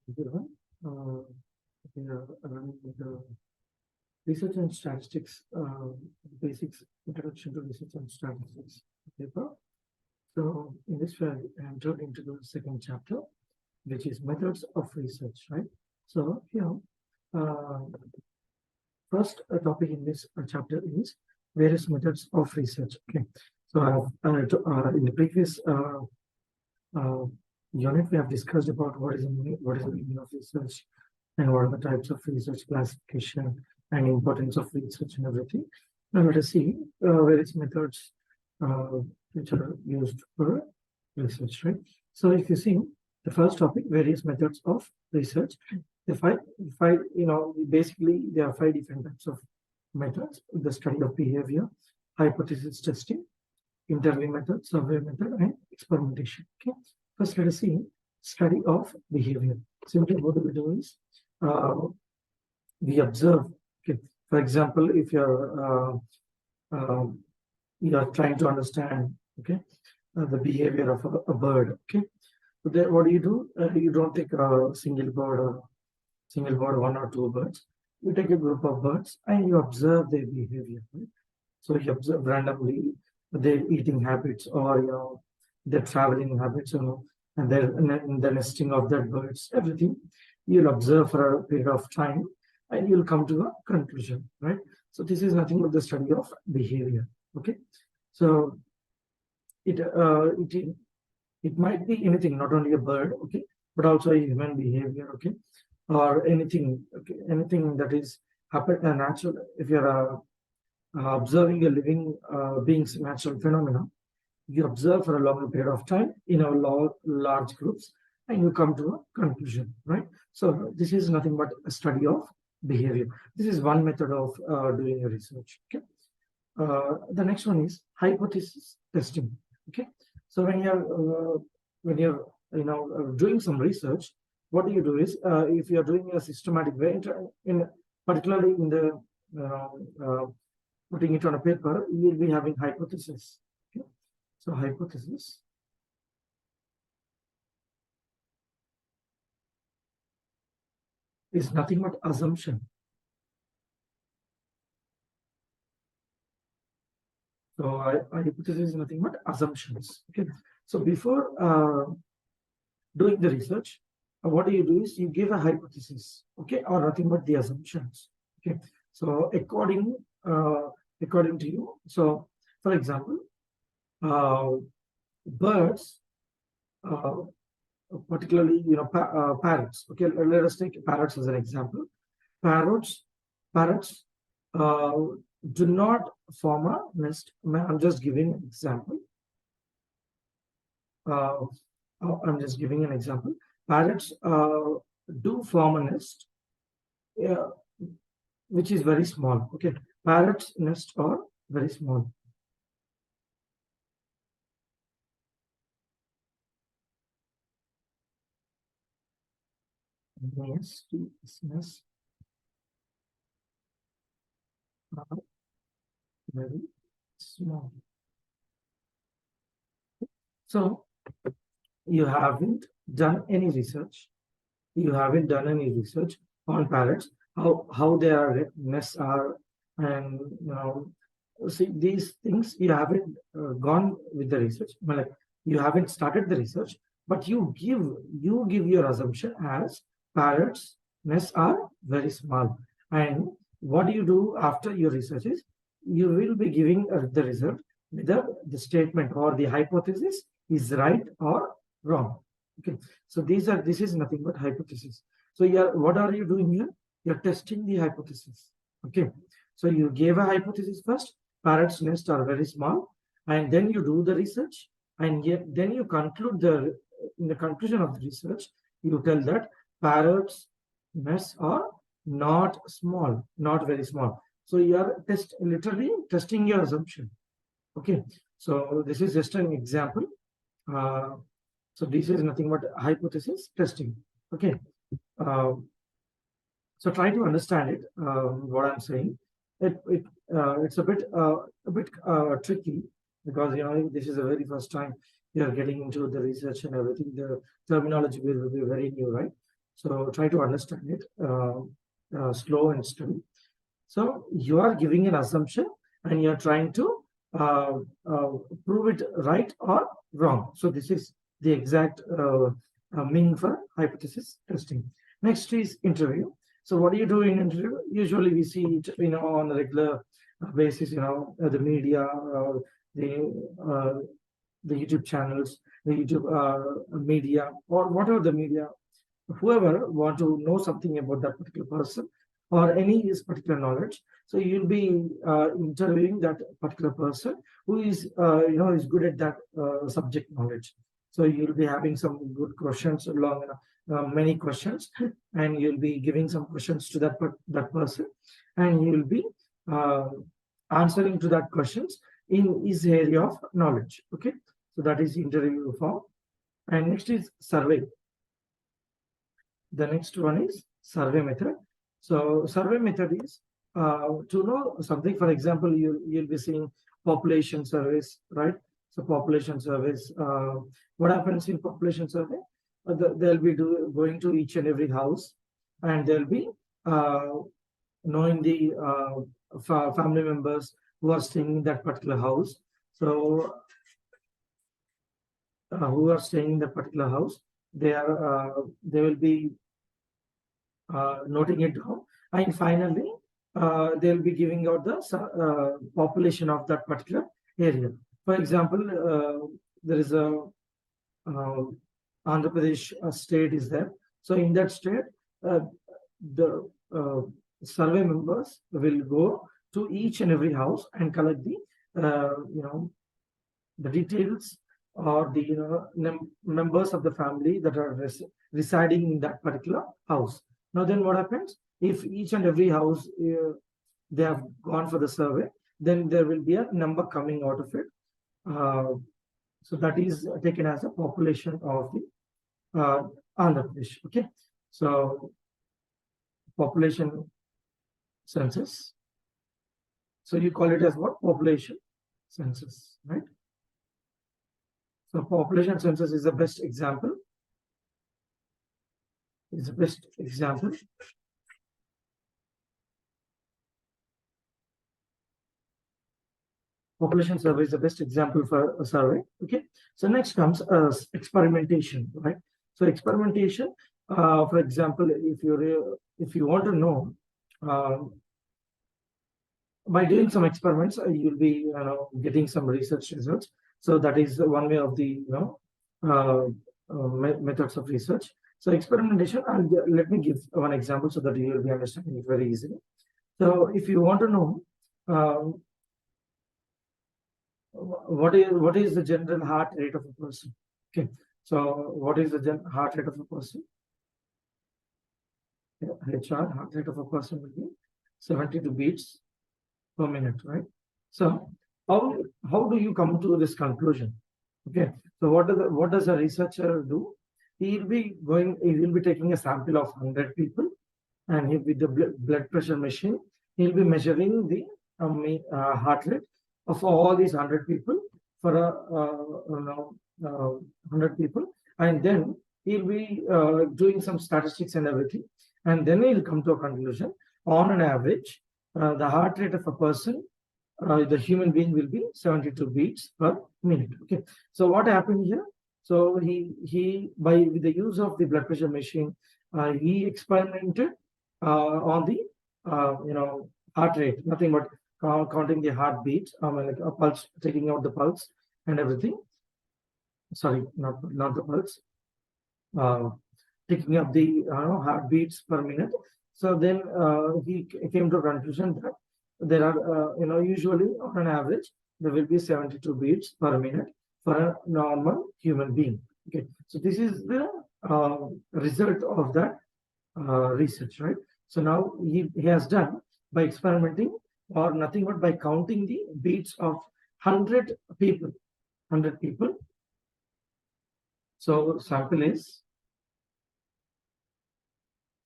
Everyone. We are running the research and statistics, basics introduction to research and statistics paper. So in this way, I entered into the second chapter, which is methods of research, right? So here, uh, first topic in this chapter is various methods of research. Okay, so in the previous uh, unit, we have discussed about what is the meaning of research and what are the types of research classification and importance of research and everything. Now let us see various methods uh, which are used for research, right? So if you see the first topic, various methods of research, basically there are five different types of methods: the study of behavior, hypothesis testing, interview method, survey method, and experimentation. Okay. First, let us see study of behavior. Simply, what we do is uh, we observe. Okay. For example, if you're trying to understand, okay, the behavior of a bird. Okay. So then, what do? You don't take a single bird, one or two birds. You take a group of birds and you observe their behavior. Right? So you observe randomly their eating habits or their traveling habits, and the nesting of their birds, everything. You'll observe for a period of time and you'll come to a conclusion, right? So this is nothing but the study of behavior. Okay. So it uh, it it might be anything, not only a bird, okay, but also a human behavior, okay, or anything, okay, anything that is happen natural. If you're observing a living being's natural phenomena, you observe for a longer period of time in a large groups, and you come to a conclusion, right? So this is nothing but a study of behavior. This is one method of doing a research. Okay. The next one is hypothesis testing. Okay. So when you're doing some research, what do you do is if you are doing a systematic way, in particularly in the uh, uh, putting it on a paper, you will be having hypothesis. Okay? So hypothesis is nothing but assumption. So hypothesis is nothing but assumptions. Okay. So before doing the research, what do? You give a hypothesis, okay, or nothing but the assumptions. Okay. So according to you, so for example, uh, birds, uh, particularly parrots. Okay, let us take parrots as an example. Parrots, parrots uh, do not form a nest. I'm just giving an example. Uh, I'm just giving an example. Parrots do form a nest, uh, which is very small. Okay, parrots' nests are very small. Nest are very small. So you haven't done any research. You haven't done any research on parrots, how their nests are, and see these things. You haven't gone with the research. Well, like, you haven't started the research, but you give your assumption as parrots nests are very small. And what do you do after your research is you will be giving the result whether the statement or the hypothesis is right or wrong. Okay. So this is nothing but hypothesis. So what are you doing here? You're testing the hypothesis. Okay. So you gave a hypothesis first. Parrots' nests are very small, and then you do the research, and yet then you conclude in the conclusion of the research, you tell that parrots' nests are not small, not very small. So you are literally testing your assumption. Okay. So this is just an example. Uh, so this is nothing but hypothesis testing. Okay. Uh, so try to understand it. What I'm saying. It's a bit tricky because this is the very first time you are getting into the research and everything. The terminology will be very new, right? So try to understand it slow and steady. So you are giving an assumption and you are trying to uh, uh, prove it right or wrong. So this is the exact meaning for hypothesis testing. Next is interview. So what do you do in interview? Usually we see it, on a regular basis, the media, the uh, the YouTube channels, the YouTube media, or whatever the media, whoever want to know something about that particular person or any is particular knowledge. So you'll be interviewing that particular person who is is good at that subject knowledge. So you'll be having some good questions along many questions, and you'll be giving some questions to that person, and you'll be uh, answering to that questions in his area of knowledge. Okay, so that is interview form. And next is survey. The next one is survey method. So survey method is to know something. For example, you'll be seeing population surveys, right? So population surveys. What happens in population survey? They'll be going to each and every house, and they'll be uh, knowing the family members who are staying in that particular house. So who are staying in that particular house, they will be noting it down, and finally they'll be giving out the population of that particular area. For example, there is a Andhra Pradesh state is there. So in that state, the survey members will go to each and every house and collect the details or the members of the family that are residing in that particular house. Now then what happens? If each and every house they have gone for the survey, then there will be a number coming out of it. So that is taken as a population of the Andhra Pradesh. Okay, so population census. So you call it as what? Population census, right? So population census is the best example. Is the best example. Population survey is the best example for a survey. Okay. So next comes experimentation, right? So experimentation, for example, if you want to know, by doing some experiments, you'll be getting some research results. So that is one way of the methods of research. So experimentation, let me give one example so that you will be understanding it very easily. So if you want to know what is the general heart rate of a person? Okay, so what is the heart rate of a person? HR, heart rate of a person will be 72 beats per minute, right? So how do you come to this conclusion? Okay, so what does a researcher do? He will be taking a sample of 100 people, and with the blood pressure machine, he'll be measuring the heart rate of all these 100 people for 100 people, and then he'll be doing some statistics and everything, and then he'll come to a conclusion. On an average, the heart rate of a person, the human being, will be 72 beats per minute. Okay, so what happened here? So he with the use of the blood pressure machine, he experimented on the heart rate, nothing but counting the heartbeat, like a pulse, taking out the pulse and everything. Sorry, not the pulse. Taking up the heartbeats per minute. So then he came to a conclusion that there are usually on an average there will be 72 beats per minute for a normal human being. Okay, so this is the result of that research, right? So now he has done by experimenting or nothing but by counting the beats of 100 people. 100 people. So sample is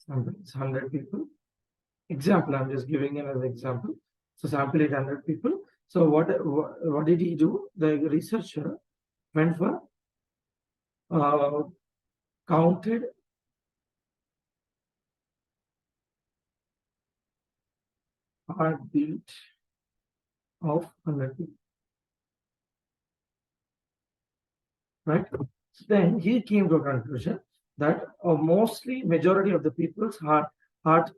100 people. Example, I'm just giving it as an example. So sample is 100 people. So what did he do? The researcher went for counted heartbeat of 100 people, right? Then he came to a conclusion that mostly majority of the people's heart heart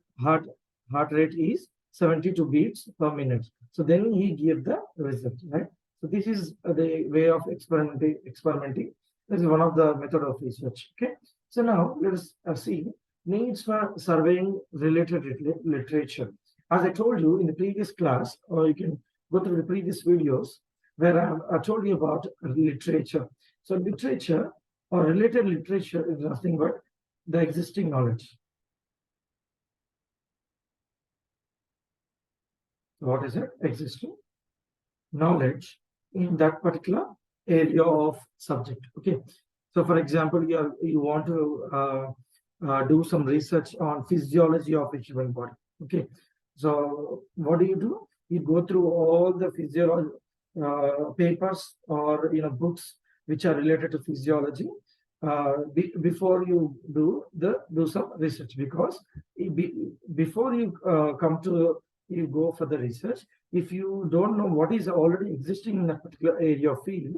heart rate is 72 beats per minute. So then he gave the result, right? So this is the way of experimenting. This is one of the method of research. Okay. So now let us see needs for surveying related literature. As I told you in the previous class, or you can go through the previous videos where I told you about literature. So literature or related literature is nothing but the existing knowledge. What is it? Existing knowledge in that particular area of subject. Okay. So for example, you want to do some research on physiology of a human body. Okay. So what do? You go through all the physiology papers or books which are related to physiology before you do some research, because before you come to you go for the research, if you don't know what is already existing in that particular area of field,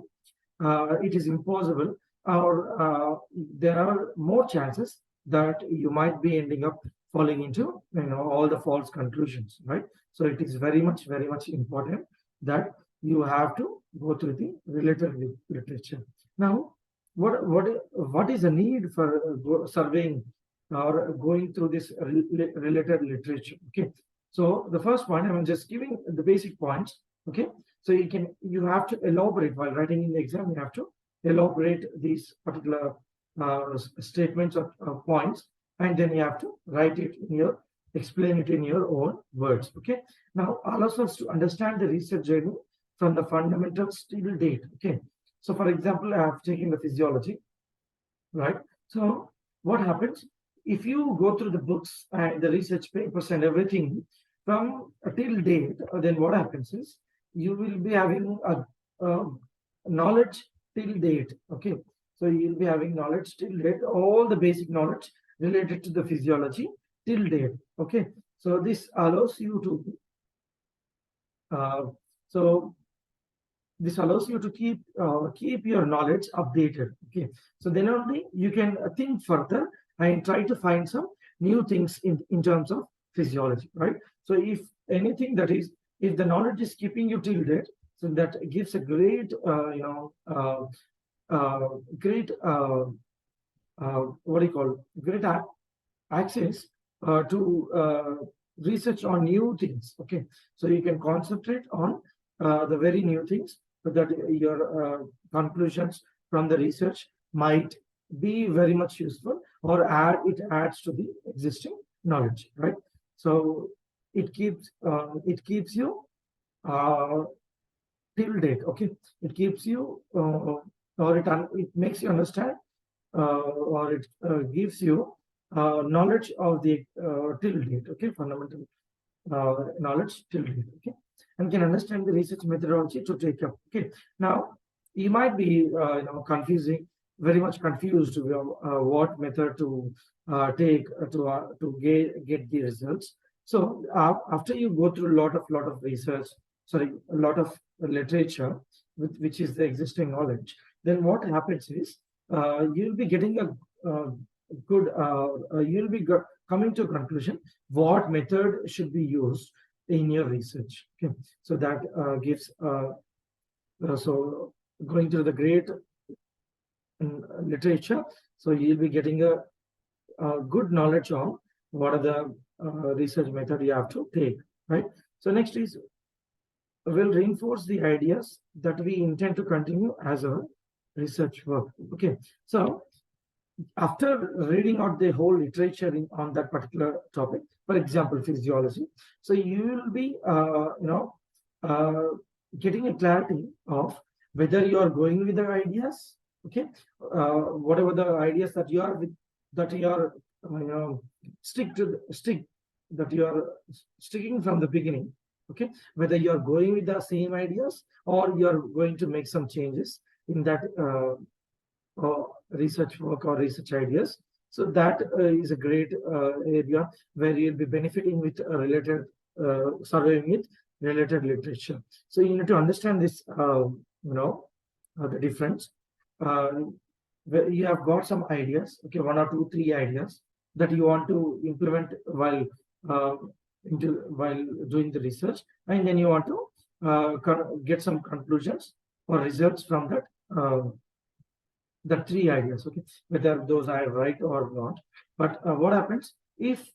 it is impossible, or there are more chances that you might be ending up falling into all the false conclusions, right? So it is very much important that you have to go through the related literature. Now, what is the need for surveying or going through this related literature? Okay, so the first point, I'm just giving the basic points. Okay, so you have to elaborate while writing in the exam. You have to elaborate these particular statements or points, and then you have to write it in your explain it in your own words. Okay, now allows us to understand the research journey from the fundamentals till date. Okay, so for example, I have taken the physiology, right? So what happens if you go through the books and the research papers and everything from till date? Then what happens is you will be having a knowledge till date. Okay, so you'll be having knowledge till date, all the basic knowledge related to the physiology till date. Okay, so this allows you to so this allows you to keep your knowledge updated. Okay, so then only you can think further and try to find some new things in terms of physiology, right? So if anything, that is, if the knowledge is keeping you till date, so that gives a great great what do you call, great access to research on new things. Okay, so you can concentrate on the very new things, so that your conclusions from the research might be very much useful, or it adds to the existing knowledge, right? So it keeps you uh, till date. Okay, it keeps you or it makes you understand, or it gives you knowledge of the till date. Okay, fundamental knowledge till date. Okay, and can understand the research methodology to take up. Okay, now you might be very much confused what method to take to get the results. So after you go through a lot of research, sorry, a lot of literature, which is the existing knowledge, then what happens is you'll be getting a good you'll be coming to a conclusion what method should be used in your research. Okay, so that gives so going through the great literature, so you'll be getting a good knowledge on what are the research method you have to take, right? So next is will reinforce the ideas that we intend to continue as a research work. Okay, so after reading out the whole literature on that particular topic, for example, physiology, so you will be getting a clarity of whether you are going with the ideas. Okay, whatever the ideas that you are with, that you are stick that you are sticking from the beginning. Okay, whether you are going with the same ideas or you are going to make some changes in that research work or research ideas. So that is a great area where you'll be benefiting with related surveying with related literature. So you need to understand this, the difference. You have got some ideas, okay, 1 or 2, 3 ideas that you want to implement while uh, while doing the research, and then you want to get some conclusions or results from that. The 3 ideas, okay, whether those are right or not. But what happens if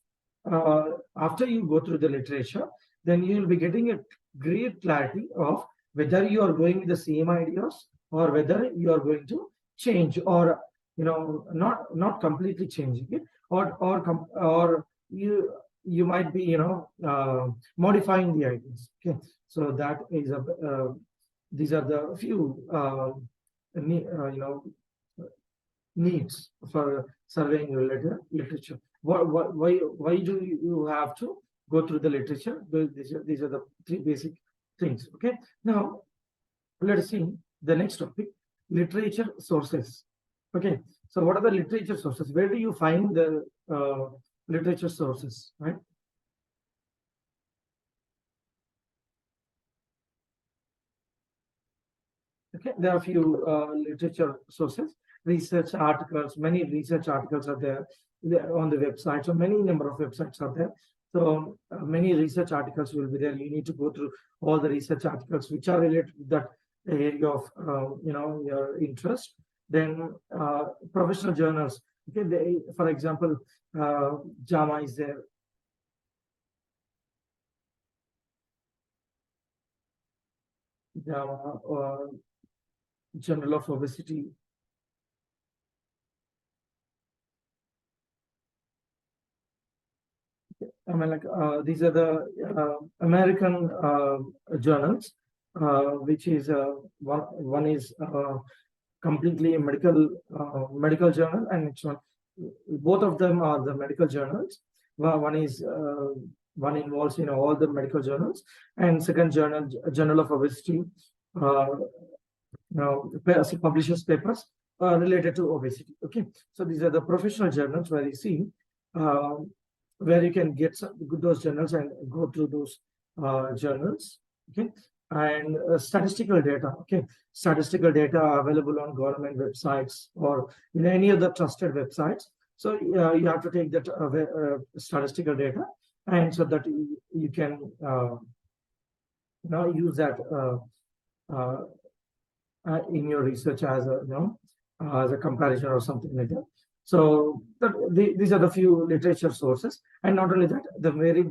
uh, after you go through the literature, then you will be getting a great clarity of whether you are going with the same ideas or whether you are going to change, or not completely changing it, or you might be modifying the ideas. Okay, so that is a these are the few needs for surveying related literature. Why do you have to go through the literature? These are the 3 basic things. Okay, now let us see the next topic: literature sources. Okay, so what are the literature sources? Where do you find the literature sources, right? Okay, there are a few literature sources, research articles. Many research articles are there on the website. So many number of websites are there. So many research articles will be there. You need to go through all the research articles which are related to that area of your interest. Then professional journals. Okay, for example, JAMA is there. JAMA or Journal of Obesity. I mean, like these are the American journals, which is one is completely medical journal, and next one, both of them are the medical journals. One is one involves all the medical journals, and second Journal of Obesity, publishes papers related to obesity. Okay, so these are the professional journals where you see where you can get those journals and go through those journals. Okay, and statistical data. Okay, statistical data are available on government websites or in any other trusted websites. So you have to take that statistical data, and so that you can use that in your research as a as a comparison or something like that. So these are the few literature sources, and not only that, the very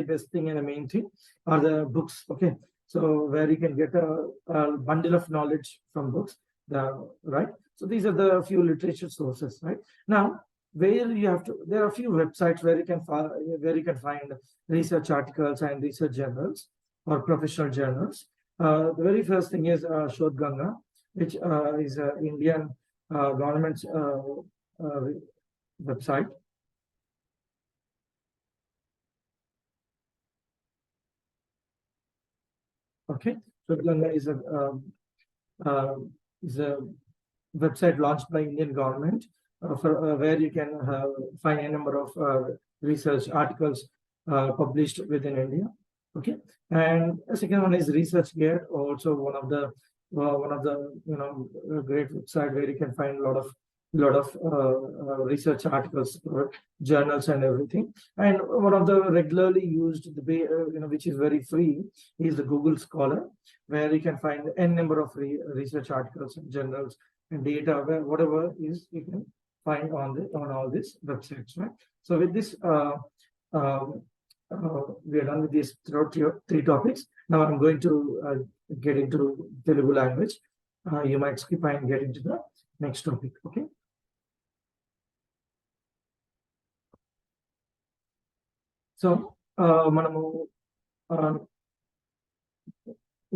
best thing and the main thing are the books. Okay, so where you can get a bundle of knowledge from books, right? So these are the few literature sources, right? Now, where you have to, there are a few websites where you can find research articles and research journals or professional journals. The very first thing is Shodh Ganga, which is an Indian government's website. Okay, Shodh Ganga is a website launched by Indian government for where you can find a number of research articles published within India. Okay, and the second one is ResearchGate, also one of the great website where you can find a lot of research articles, journals, and everything. And one of the regularly used, which is very free, is the Google Scholar, where you can find n number of research articles and journals and data, whatever is you can find on all these websites, right? So with this, we are done with these 3 topics. Now I'm going to get into Telugu language. You might skip and get into the next topic. Okay. So మనము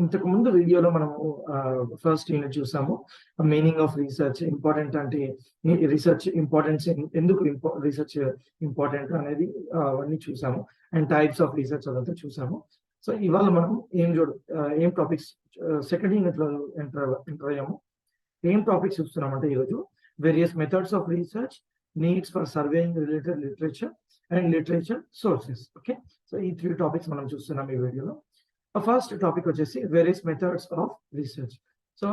ఇంతకు ముందు వీడియోలో మనము first unit చూసాము, meaning of research, important అంటే research importance, ఎందుకు research important అనేది అవన్నీ చూసాము, అండ్ టైప్స్ ఆఫ్ రీసెర్చ్ అదంతా చూసాము. సో ఇవాళ మనం ఏం టాపిక్స్ సెకండ్ యూనిట్ లో ఎంటర్ అయ్యాము. ఏం టాపిక్స్ చూస్తున్నామంటే ఈరోజు various methods of research, needs for surveying related literature and literature sources. Okay, so ఈ 3 టాపిక్స్ మనం చూస్తున్నాం ఈ వీడియోలో. ఫస్ట్ టాపిక్ వచ్చేసి various methods of research. So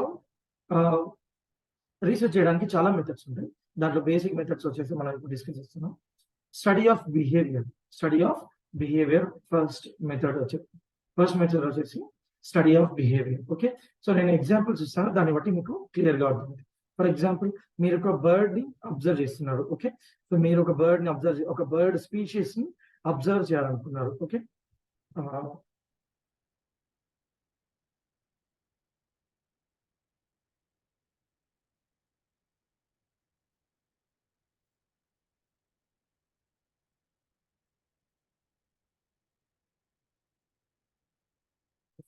research చేయడానికి చాలా మెథడ్స్ ఉంటాయి. దాంట్లో బేసిక్ మెథడ్స్ వచ్చేసి మనం ఇప్పుడు డిస్కస్ చేస్తున్నాం. Study of behaviour first method వచ్చేసి study of behaviour. Okay, so నేను ఎగ్జాంపుల్స్ ఇస్తాను, దాన్ని బట్టి మీకు క్లియర్గా ఉంటుంది. ఫర్ ఎగ్జాంపుల్, మీరు ఒక బర్డ్ ని అబ్జర్వ్ చేస్తున్నారు. ఓకే, సో మీరు ఒక బర్డ్ స్పీషీస్ ని అబ్జర్వ్ చేయాలనుకున్నారు. ఓకే,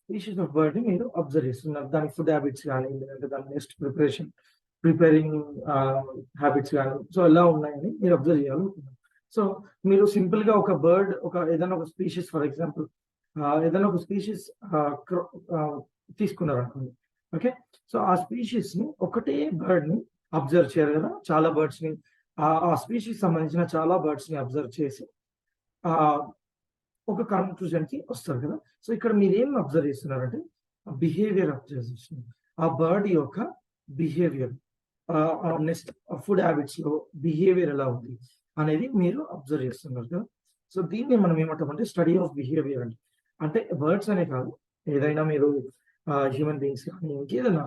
స్పీషీస్ ఆఫ్ బర్డ్ ని మీరు అబ్జర్వ్ చేస్తున్నారు. దాని ఫుడ్ హ్యాబిట్స్ కానీ, లేదంటే దాని నెక్స్ట్ ప్రిపేరింగ్ హ్యాబిట్స్ కానీ, సో ఎలా ఉన్నాయని మీరు అబ్జర్వ్ చేయాలనుకుంటున్నారు. సో మీరు సింపుల్ గా ఏదైనా ఒక స్పీషీస్, ఫర్ ఎగ్జాంపుల్ ఏదైనా ఒక స్పీషీస్ తీసుకున్నారు అనుకోండి. ఓకే, సో ఆ స్పీషీస్ ని ఒకటే బర్డ్ ని అబ్జర్వ్ చేయరు కదా, చాలా బర్డ్స్ ని ఆ స్పీషీస్ సంబంధించిన చాలా బర్డ్స్ ని అబ్జర్వ్ చేసి ఒక కన్క్లూజన్ కి వస్తారు కదా. సో ఇక్కడ మీరు ఏం అబ్జర్వ్ చేస్తున్నారంటే బిహేవియర్ అబ్జర్వ్ చేస్తున్నారు. ఆ బర్డ్ యొక్క బిహేవియర్, నెక్స్ట్ ఫుడ్ హ్యాబిట్స్ లో బిహేవియర్ ఎలా ఉంది అనేది మీరు అబ్జర్వ్ చేస్తున్నారు కదా. సో దీన్ని మనం ఏమంటామంటే స్టడీ ఆఫ్ బిహేవియర్ అంటే బర్డ్స్ అనే కాదు, ఏదైనా మీరు హ్యూమన్ బీయింగ్స్ కానీ ఇంకేదైనా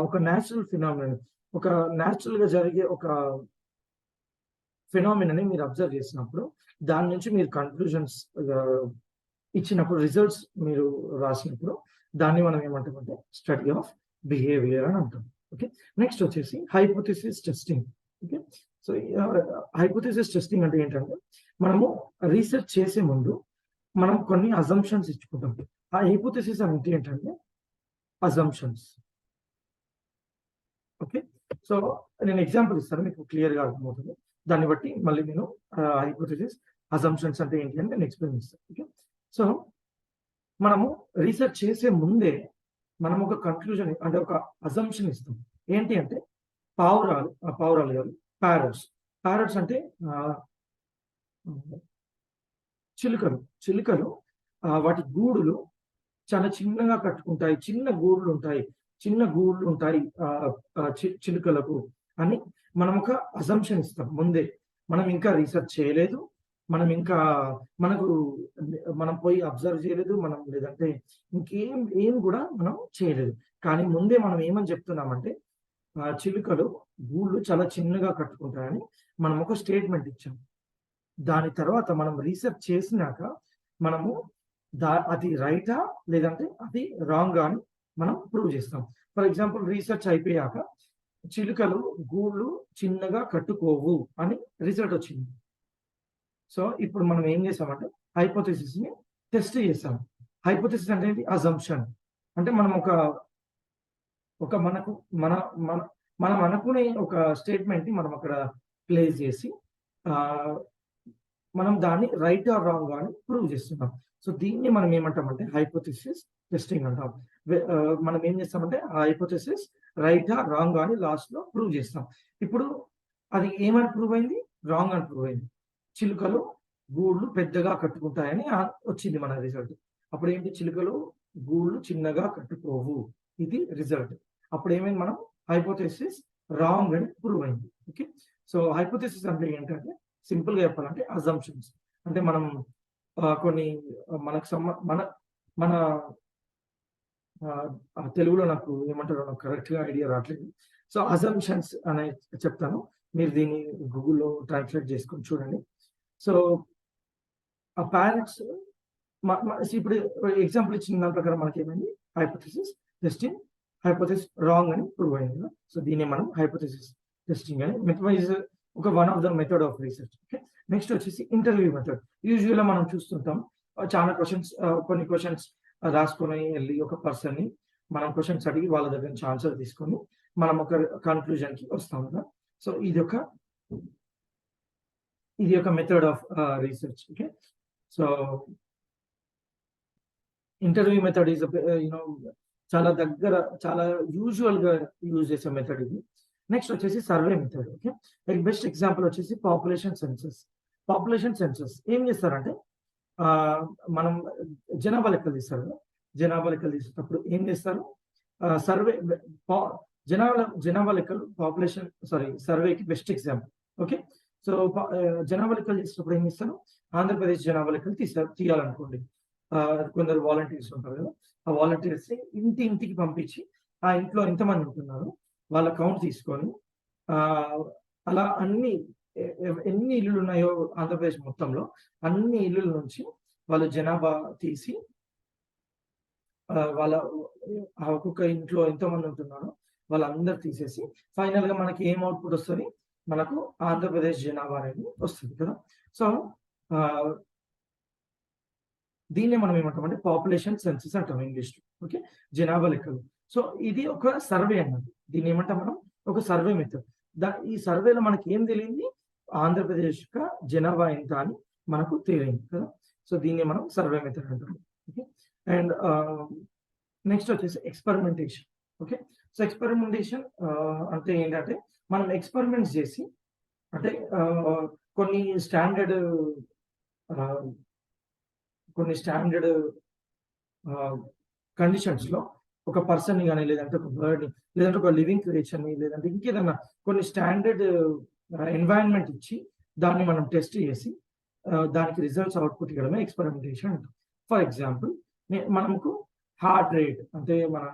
ఒక న్యాచురల్ ఫినామినన్, ఒక న్యాచురల్ గా జరిగే ఒక ఫినామినని మీరు అబ్జర్వ్ చేసినప్పుడు, దాని నుంచి మీరు కన్క్లూజన్స్ ఇచ్చినప్పుడు, రిజల్ట్స్ మీరు రాసినప్పుడు, దాన్ని మనం ఏమంటామంటే స్టడీ ఆఫ్ బిహేవియర్ అని అంటాం. ఓకే, నెక్స్ట్ వచ్చేసి hypothesis testing. Okay, so hypothesis testing అంటే ఏంటంటే, మనము రీసెర్చ్ చేసే ముందు మనం కొన్ని అజంప్షన్స్ ఇచ్చుకుంటాం. ఆ హైపోథెసిస్ అంటే ఏంటంటే అజంప్షన్స్. ఓకే, సో నేను ఎగ్జాంపుల్ ఇస్తాను, మీకు క్లియర్గా అర్థమవుతుంది. దాన్ని బట్టి మళ్ళీ నేను హైపోథెసిస్, అజంప్షన్స్ అంటే ఏంటి అని నేను ఎక్స్ప్లెయిన్ చేస్తాను. ఓకే, సో మనము రీసెర్చ్ చేసే ముందే మనం ఒక కన్క్లూజన్ అంటే ఒక అజంప్షన్ ఇస్తాం. ఏంటి అంటే పావురాలు కాదు, ప్యారట్స్ అంటే చిలుకలు వాటి గూడులు చాలా చిన్నగా కట్టుకుంటాయి, చిన్న గూడులు ఉంటాయి చిలుకలకు అని మనం ఒక అజంప్షన్ ఇస్తాం ముందే. మనం ఇంకా రీసెర్చ్ చేయలేదు, మనం పోయి అబ్జర్వ్ చేయలేదు, లేదంటే ఏం కూడా మనం చేయలేదు. కానీ ముందే మనం ఏమని చెప్తున్నామంటే చిలుకలు గూళ్ళు చాలా చిన్నగా కట్టుకుంటాయని మనం ఒక స్టేట్మెంట్ ఇచ్చాం. దాని తర్వాత మనం రీసెర్చ్ చేసినాక మనము అది రైటా లేదంటే అది రాంగ్ అని మనం ప్రూవ్ చేస్తాం. ఫర్ ఎగ్జాంపుల్, రీసెర్చ్ అయిపోయాక చిలుకలు గూళ్ళు చిన్నగా కట్టుకోవు అని రిజల్ట్ వచ్చింది. సో ఇప్పుడు మనం ఏం చేసామంటే హైపోథెసిస్ ని టెస్ట్ చేసాం. హైపోథెసిస్ అంటే అజంప్షన్. అంటే మనం మనం అనుకునే ఒక స్టేట్మెంట్ ని మనం అక్కడ ప్లేస్ చేసి మనం దాన్ని రైట్ ఆర్ రాంగ్ అని ప్రూవ్ చేస్తున్నాం. సో దీన్ని మనం ఏమంటామంటే హైపోథెసిస్ టెస్టింగ్ అంటాం. మనం ఏం చేస్తామంటే ఆ హైపోథెసిస్ రైట్ ఆర్ రాంగ్ అని లాస్ట్ లో ప్రూవ్ చేస్తాం. ఇప్పుడు అది ఏమని ప్రూవ్ అయింది? రాంగ్ అని ప్రూవ్ అయింది. చిలుకలు గూళ్ళు పెద్దగా కట్టుకుంటాయని వచ్చింది మన రిజల్ట్. అప్పుడు ఏంటి? చిలుకలు గూళ్ళు చిన్నగా కట్టుకోవు, ఇది రిజల్ట్. అప్పుడు ఏమైంది? మనం హైపోథెసిస్ రాంగ్ అని ప్రూవ్ అయింది. ఓకే, సో హైపోథెసిస్ అంటే ఏంటంటే సింపుల్ గా చెప్పాలంటే అజంప్షన్స్. అంటే మనం కొన్ని మన తెలుగులో నాకు ఏమంటారో నాకు కరెక్ట్ గా ఐడియా రావట్లేదు. సో అజంప్షన్స్ అనే చెప్తాను, మీరు దీన్ని గూగుల్లో ట్రాన్స్లేట్ చేసుకొని చూడండి. సో ఆ ప్యారెంట్స్ ఇప్పుడు ఎగ్జాంపుల్ ఇచ్చిన దాని ప్రకారం మనకి ఏమైంది? హైపోథెసిస్ టెస్టింగ్, హైపోథెసిస్ రాంగ్ అని ప్రూవ్ అయింది కదా. సో దీన్ని మనం హైపోథెసిస్ టెస్టింగ్ అని ఒక one of the method of research. Okay, next వచ్చేసి ఇంటర్వ్యూ మెథడ్. యూజువల్ గా మనం చూస్తుంటాం, చాలా కొన్ని క్వశ్చన్స్ రాసుకొని వెళ్ళి ఒక పర్సన్ ని మనం క్వశ్చన్స్ అడిగి వాళ్ళ దగ్గర నుంచి ఆన్సర్ తీసుకొని మనం ఒక కన్క్లూజన్ కి వస్తాం కదా. సో ఇది ఒక method of research. Okay, so interview method is చాలా యూజువల్ గా యూజ్ చేసే మెథడ్ ఇది. నెక్స్ట్ వచ్చేసి survey method. Okay. Best example వచ్చేసి పాపులేషన్ సెన్సస్. పాపులేషన్ సెన్సస్ ఏం చేస్తారంటే మనం జనాభా లెక్కలు తీస్తారు కదా! జనాభా లెక్కలు తీసేటప్పుడు ఏం చేస్తారు? సర్వే పా జనాభా లెక్కలు సర్వేకి బెస్ట్ ఎగ్జాంపుల్. ఓకే. సో, జనాభా లెక్కలు చేసేటప్పుడు ఏం చేస్తారు? ఆంధ్రప్రదేశ్ జనాభా లెక్కలు తీయాలనుకోండి. కొందరు వాలంటీర్స్ ఉంటారు కదా! ఆ వాలంటీర్స్‌ని ఇంటికి పంపించి, ఆ ఇంట్లో ఎంతమంది ఉంటున్నారు, వాళ్ళ కౌంట్ తీసుకొని అలా ఎన్ని ఇల్లులున్నాయో ఆంధ్రప్రదేశ్ మొత్తంలో అన్ని ఇల్లుల నుంచి వాళ్ళు జనాభా తీసి వాళ్ళ ఒక్కొక్క ఇంట్లో ఎంతమంది ఉంటున్నారో వాళ్ళందరూ తీసేసి ఫైనల్‌గా మనకి ఏం అవుట్‌పుట్ వస్తది? మనకు ఆంధ్రప్రదేశ్ జనాభా అనేది వస్తది కదా! సో, ఆహ్, దీన్నే మనం ఏమంటామంటే పాపులేషన్ సెన్సస్ అంటాం ఇంగ్లీష్‌లో. ఓకే. జనాభా లెక్కలు. సో, ఇది ఒక సర్వే అన్నమాట. దీన్ని ఏమంటాం మనం? ఒక సర్వే మెథడ్. ఈ సర్వేలో మనకేం తేలింది? ఆంధ్రప్రదేశ్ యొక్క జనాభా ఎంత అని మనకు తేలింది కదా! సో, దీన్నే మనం సర్వే మెథడ్ అంటాం. ఓకే. అండ్ నెక్స్ట్ వచ్చేసి ఎక్స్‌పెరిమెంటేషన్. ఓకే. సో, ఎక్స్‌పెరిమెంటేషన్ అంటే ఏంటంటే మనం ఎక్స్‌పెరిమెంట్స్ చేసి అంటే కొన్ని స్టాండర్డ్ ఆహ్, కొన్ని స్టాండర్డ్ ఆహ్, కండిషన్స్‌లో ఒక పర్సన్‌ని గాని, లేదంటే ఒక బర్డ్‌ని, లేదంటే ఒక లివింగ్ క్రియేచర్‌ని, లేదంటే ఇంకేదన్నా కొన్ని స్టాండర్డ్ ఎన్వైర్న్‌మెంట్ ఇచ్చి, దాన్ని మనం టెస్ట్ చేసి, దానికి రిజల్ట్స్ అవుట్‌పుట్ ఇవ్వడమే ఎక్స్‌పెరిమెంటేషన్ అంటాం. ఫర్ ఎగ్జాంపుల్ మనకు హార్ట్ రేట్ అంటే మన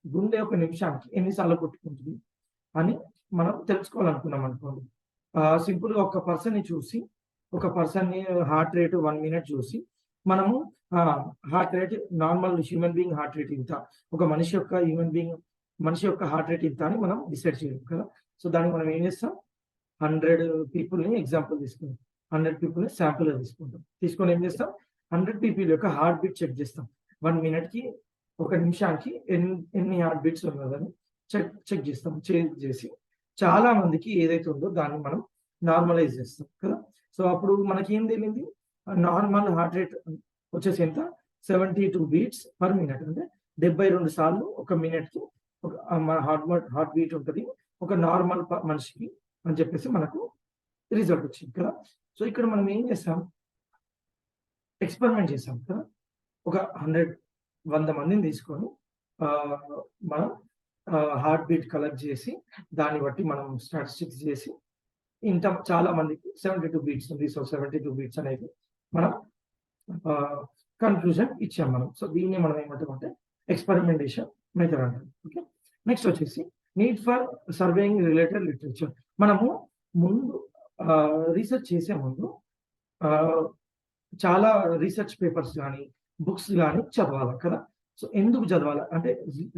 గుండె ఒక నిమిషానికి ఎన్ని సార్లు కొట్టుకుంటుంది అని మనం తెలుసుకోవాలనుకున్నాం అనుకోండి. సింపుల్‌గా ఒక పర్సన్‌ని హార్ట్ రేట్ 1 మినిట్ చూసి మనము heart rate normal human being heart rate ఇంత. ఒక మనిషి యొక్క హార్ట్ రేట్ ఇంత అని మనం డిసైడ్ చేయలేం కదా! సో, దానికి మనం ఏం చేస్తాం? 100 పీపుల్‌ని ఎగ్జాంపుల్ తీసుకుంటాం. 100 పీపుల్‌ని శాంపుల్‌గా తీసుకుంటాం. తీసుకొని ఏం చేస్తాం? 100 పీపుల్ యొక్క హార్ట్ బీట్ చెక్ చేస్తాం. 1 మినిట్‌కి, ఒక నిమిషానికి ఎన్ని హార్ట్ బీట్స్ ఉన్నదని చెక్ చేస్తాం. చెక్ చేసి చాలా మందికి ఏదైతే ఉందో దాన్ని మనం నార్మలైజ్ చేస్తాం కదా! సో, అప్పుడు మనకేం తేలింది? నార్మల్ హార్ట్ రేట్ వచ్చేసి ఎంత? 72 బీట్స్ పర్ మినిట్. అంటే 72 సార్లు ఒక మినిట్‌కి మన హార్ట్ బీట్ ఉంటది. ఒక నార్మల్ మనిషికి అని చెప్పేసి మనకు రిజల్ట్ వచ్చింది కదా! సో, ఇక్కడ మనం ఏం చేసాం? ఎక్స్‌పెరిమెంట్ చేసాం కదా! ఒక 100 మందిని తీసుకొని ఆహ్, మనం హార్ట్ బీట్ కలెక్ట్ చేసి, దాన్ని బట్టి మనం స్టాటిస్టిక్స్ చేసి, చాలా మందికి 72 బీట్స్ ఉంది. సో, 72 బీట్స్ అనేది మనం ఆహ్, కన్క్లూజన్ ఇచ్చాం మనం. సో, దీన్ని మనం ఏమంటామంటే ఎక్స్‌పెరిమెంటేషన్ మెథడ్ అంటాం. ఓకే. నెక్స్ట్ వచ్చేసి need for surveying related literature. మనము ముందు రీసెర్చ్ చేసే ముందు ఆహ్, చాలా రీసెర్చ్ పేపర్స్ గాని, బుక్స్ గాని చదవాలి కదా! సో, ఎందుకు చదవాలి? అంటే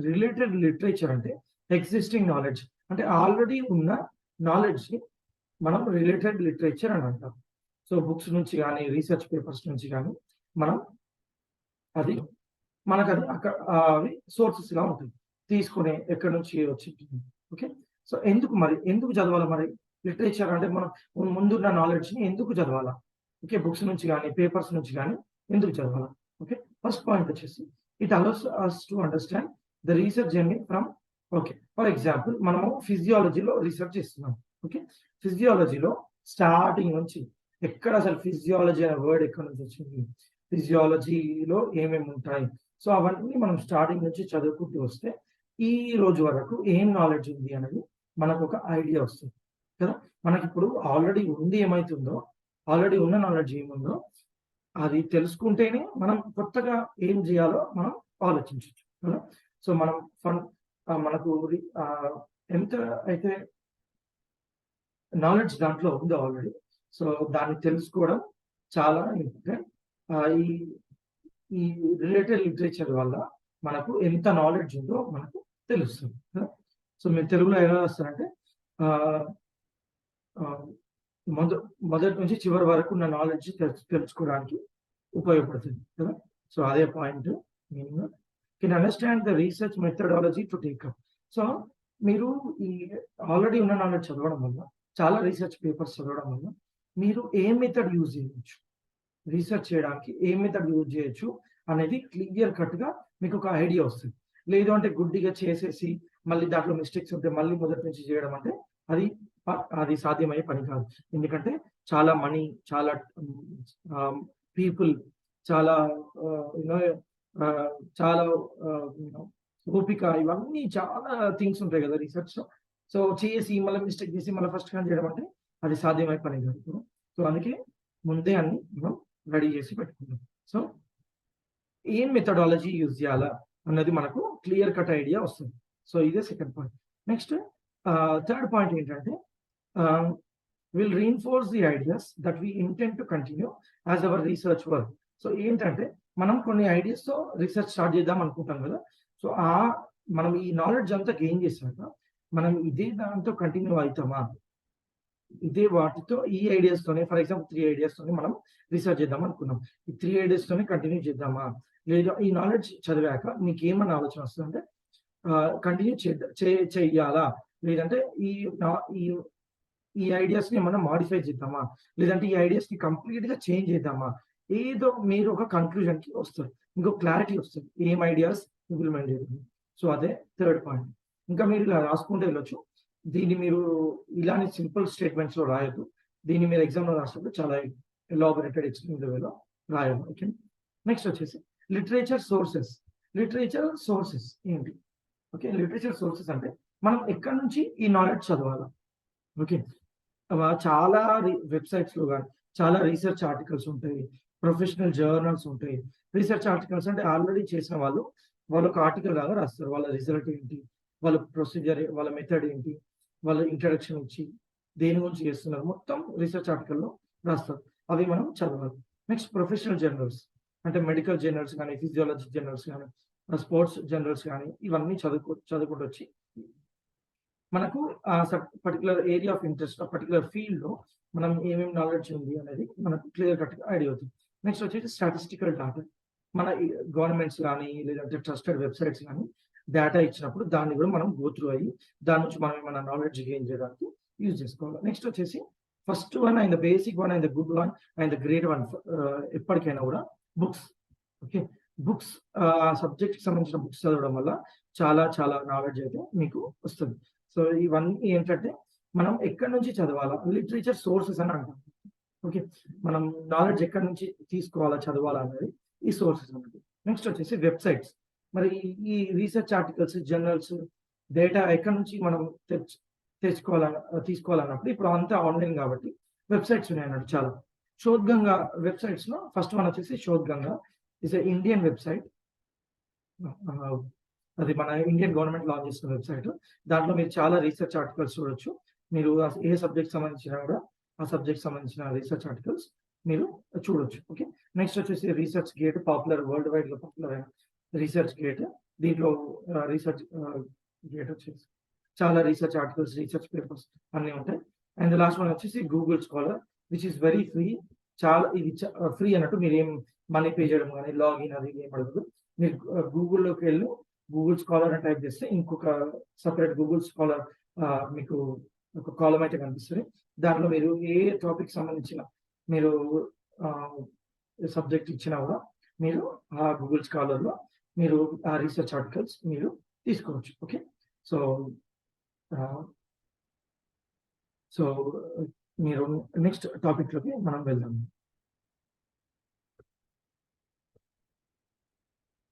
రిలేటెడ్ లిటరేచర్ అంటే ఎక్సిస్టింగ్ నాలెడ్జ్. అంటే ఆల్రెడీ ఉన్న నాలెడ్జ్‌ని మనం రిలేటెడ్ లిటరేచర్ అని అంటాం. సో, బుక్స్ నుంచి గాని, రీసెర్చ్ పేపర్స్ నుంచి గాని మనం అది మనకది అవి సోర్సెస్‌గా ఉంటాయి. తీసుకొని ఎక్కడి నుంచి వచ్చింటుంది. ఓకే. సో, ఎందుకు చదవాలి మరి? లిటరేచర్ అంటే మనం ముందున్న నాలెడ్జ్‌ని ఎందుకు చదవాలా? ఓకే. బుక్స్ నుంచి గాని, పేపర్స్ నుంచి గాని ఎందుకు చదవాలా? ఓకే. ఫస్ట్ పాయింట్ వచ్చేసి it allows us to understand the research journey from okay. For example మనము ఫిజియాలజీలో రీసెర్చ్ చేస్తున్నాం. ఓకే. ఫిజియాలజీలో స్టార్టింగ్ నుంచి అసలు ఫిజియాలజీ అనే వర్డ్ ఎక్కడి నుంచి వచ్చింది? ఫిజియాలజీలో ఏమేమి ఉంటాయి? సో, అవన్నీ మనం స్టార్టింగ్ నుంచి చదువుకుంటూ వస్తే, ఈ రోజు వరకు ఏం నాలెడ్జ్ ఉంది అనేది మనకొక ఐడియా వస్తుంది కదా! మనకిప్పుడు ఆల్రెడీ ఉన్న నాలెడ్జ్ ఏముందో, అది తెలుసుకుంటేనే మనం కొత్తగా ఏం జేయాలో మనం ఆలోచించొచ్చు కదా! సో, మనం మనకు ఎంత అయితే నాలెడ్జ్ దాంట్లో ఉందో ఆల్రెడీ, సో, దాన్ని తెలుసుకోవడం చాలా ఇంపార్టెంట్. ఈ ఈ రిలేటెడ్ లిటరేచర్ వల్ల మనకు ఎంత నాలెడ్జ్ ఉందో మనకు తెలుస్తుంది కదా! సో, మీరు తెలుగులో ఎలా రాస్తారంటే ఆహ్, ఆహ్, మొద మొదటి నుంచి చివరి వరకు ఉన్న నాలెడ్జ్ తెలుసుకోవడానికి ఉపయోగపడుతుంది కదా! సో, అదే పాయింట్ మెయిన్‌గా. Can understand the research methodology to take up. So, మీరు ఈ ఆల్రెడీ ఉన్న నాలెడ్జ్ చదవడం వల్ల, చాలా రీసెర్చ్ పేపర్స్ చదవడం వల్ల, మీరు ఏ మెథడ్ యూజ్ చేయొచ్చు? రీసెర్చ్ చేయడానికి ఏ మెథడ్ యూజ్ చేయొచ్చు అనేది క్లియర్ కట్‌గా మీకొక ఐడియా వస్తది. లేదు అంటే గుడ్డిగా చేసేసి మళ్ళీ దాంట్లో మిస్టేక్స్ ఉంటే మళ్ళీ మొదటి నుంచి చేయడం అంటే అది అది సాధ్యమయ్యే పని కాదు. ఎందుకంటే చాలా మనీ, చాలా పీపుల్, చాలా యూ నో చాలా ఓపిక, ఇవన్నీ చాలా థింగ్స్ ఉంటాయి కదా రిసర్చ్‌లో. సో, చేసి మళ్ళీ మిస్టేక్ చేసి మళ్ళీ ఫస్ట్ నుంచి చేయడం అంటే అది సాధ్యమయ్యే పని కాదు. సో, అందుకే ముందే అన్ని మనం రెడీ చేసి పెట్టుకుంటాం. సో, ఏం మెథడాలజీ యూజ్ చేయాలా అన్నది మనకు క్లియర్ కట్ ఐడియా వస్తుంది. సో, ఇదే second point. Next third point ఏంటంటే ah, will reinforce the ideas that we intend to continue as our research work. So, ఏంటంటే మనం కొన్ని ఐడియాస్‌తో రిసర్చ్ స్టార్ట్ చేద్దాం అనుకుంటాం కదా! సో, మనం ఈ నాలెడ్జ్ అంతా గెయిన్ చేసాక మనం ఇదే దాంతో కంటిన్యూ అయితామా? ఇదే వాటితో ఈ ఐడియాస్‌తోనే ఫర్ ఎగ్జాంపుల్ 3 ఐడియాస్‌తోని మనం రిసర్చ్ చేద్దాం అనుకున్నాం. ఈ 3 ఐడియాస్‌తోనే కంటిన్యూ చేద్దామా? లేదా ఈ నాలెడ్జ్ చదివాక మీకేమన్నా ఆలోచన వస్తదంటే కంటిన్యూ చెయ్యాలా? లేదంటే ఈ నా ఈ ఈ ఐడియాస్‌ని ఏమన్నా మోడిఫై చేద్దామా? లేదంటే ఈ ఐడియాస్‌ని కంప్లీట్‌గా చేంజ్ చేద్దామా? ఏదో మీరు ఒక కన్క్లూజన్‌కి వస్తారు. ఇంకో క్లారిటీ వస్తది. ఏం ఐడియాస్ ఇంప్లిమెంట్ చేద్దాం. సో, అదే థర్డ్ పాయింట్. ఇంకా మీరు ఇలా రాసుకుంటూ వెళ్ళొచ్చు. దీన్ని మీరు ఇలానే సింపుల్ స్టేట్మెంట్స్‌లో రాయొద్దు. దీన్ని మీరు ఎగ్జామ్‌లో రాసినప్పుడు చాలా ఎలాబొరేటెడ్ ఎక్స్‌ప్లెయిన్డ్ వేలో రాయాలి. ఓకే. నెక్స్ట్ వచ్చేసి లిటరేచర్ సోర్సెస్. లిటరేచర్ సోర్సెస్ ఏంటి? ఓకే. లిటరేచర్ సోర్సెస్ అంటే మనం ఎక్కడి నుంచి ఈ నాలెడ్జ్ చదవాలా? ఓకే. చాలా వెబ్‌సైట్స్‌లో గాని, చాలా రిసర్చ్ ఆర్టికల్స్ ఉంటాయి. ప్రొఫెషనల్ జర్నల్స్ ఉంటాయి. రిసర్చ్ ఆర్టికల్స్ అంటే ఆల్రెడీ చేసిన వాళ్ళు, వాళ్ళొక ఆర్టికల్ లాగా రాస్తారు. వాళ్ళ రిజల్ట్ ఏంటి? వాళ్ళ ప్రొసీజర్, వాళ్ళ మెథడ్ ఏంటి? వాళ్ళ ఇంట్రడక్షన్ ఇచ్చి, దేని గురించి చేస్తున్నారు? మొత్తం రిసర్చ్ ఆర్టికల్‌లో రాస్తారు. అవి మనం చదవాలి. నెక్స్ట్ ప్రొఫెషనల్ జర్నల్స్ అంటే మెడికల్ జర్నల్స్ గాని, ఫిజియాలజీ జర్నల్స్ గాని, స్పోర్ట్స్ జర్నల్స్ గాని, ఇవన్నీ చదువుకుంటొచ్చి మనకు పర్టిక్యులర్ ఏరియా ఆఫ్ ఇంట్రెస్ట్, ఆ పర్టిక్యులర్ ఫీల్డ్‌లో మనం ఏమేమి నాలెడ్జ్ ఉంది అనేది మనకు క్లియర్ కట్‌గా ఐడియా అవుతుంది. నెక్స్ట్ వచ్చేసి స్టాటిస్టికల్ డాటా. మన గవర్నమెంట్స్ గాని, లేదంటే ట్రస్టెడ్ వెబ్‌సైట్స్ గాని డేటా ఇచ్చినప్పుడు దాన్ని కూడా మనం గో త్రూ అయ్యి, దాని నుంచి మనం ఏమైనా నాలెడ్జ్ గెయిన్ చేయడానికి యూజ్ చేసుకోవాలి. నెక్స్ట్ వచ్చేసి first one and the basic one and the good one and the great one ఎప్పటికైనా కూడా బుక్స్. ఓకే. బుక్స్ ఆ సబ్జెక్ట్‌కి సంబంధించిన బుక్స్ చదవడం వల్ల చాలా చాలా నాలెడ్జ్ అయితే మీకు వస్తుంది. సో, ఇవన్నీ ఏంటంటే, మనం ఎక్కడి నుంచి చదవాలా? లిటరేచర్ సోర్సెస్ అని అంటాం. ఓకే. మనం నాలెడ్జ్ ఎక్కడి నుంచి తీసుకోవాలా, చదవాలా అనేది ఈ సోర్సెస్ అన్నమాట. నెక్స్ట్ వచ్చేసి వెబ్‌సైట్స్. మరి ఈ రీసెర్చ్ ఆర్టికల్స్, జర్నల్స్, డేటా ఎక్కడి నుంచి మనం తీసుకోవాలన్నప్పుడు ఇప్పుడు అంతా ఆన్‌లైన్ కాబట్టి వెబ్‌సైట్స్ ఉన్నాయన్నట్టు చాలా. శోధ్ గంగా వెబ్‌సైట్స్‌లో ఫస్ట్ వన్ వచ్చేసి Shodhganga. It's a Indian website. Ah, అది మన ఇండియన్ గవర్నమెంట్ లాంచ్ చేసిన వెబ్‌సైట్. దాంట్లో మీరు చాలా రీసెర్చ్ ఆర్టికల్స్ చూడొచ్చు. మీరు ఏ సబ్జెక్ట్‌కి సంబంధించినా కూడా, ఆ సబ్జెక్ట్‌కి సంబంధించిన రీసెర్చ్ ఆర్టికల్స్ మీరు చూడొచ్చు. ఓకే. నెక్స్ట్ వచ్చేసి రీసెర్చ్ గేట్ వరల్డ్ వైడ్‌గా పాపులర్ అయిన రీసెర్చ్ గేట్. దీంట్లో గేట్ వచ్చేసి చాలా రీసెర్చ్ ఆర్టికల్స్, రీసెర్చ్ పేపర్స్ అన్నీ ఉంటాయి. అండ్ ద లాస్ట్ వన్ వచ్చేసి Google scholar which is very free. చాలా ఇది ఫ్రీ అన్నట్టు మీరేం మనీ పే చేయడం గాని, లాగిన్ అది ఏం అడగదు. మీరు గూగుల్‌లోకెళ్ళి గూగుల్ స్కాలర్ అని టైప్ చేస్తే ఇంకొక సెపరేట్ గూగుల్ స్కాలర్ మీకు ఒక కాలమ్ అయితే కనిపిస్తది. దాంట్లో మీరు ఏ టాపిక్‌కి సంబంధించిన మీరు ఆహ్, సబ్జెక్ట్ ఇచ్చినా కూడా మీరు ఆ గూగుల్ స్కాలర్‌లో మీరు ఆ రీసెర్చ్ ఆర్టికల్స్ మీరు తీసుకోవచ్చు. ఓకే. సో, ఆహ్, సో మీరు నెక్స్ట్ టాపిక్‌లోకి మనం వెళ్దాం.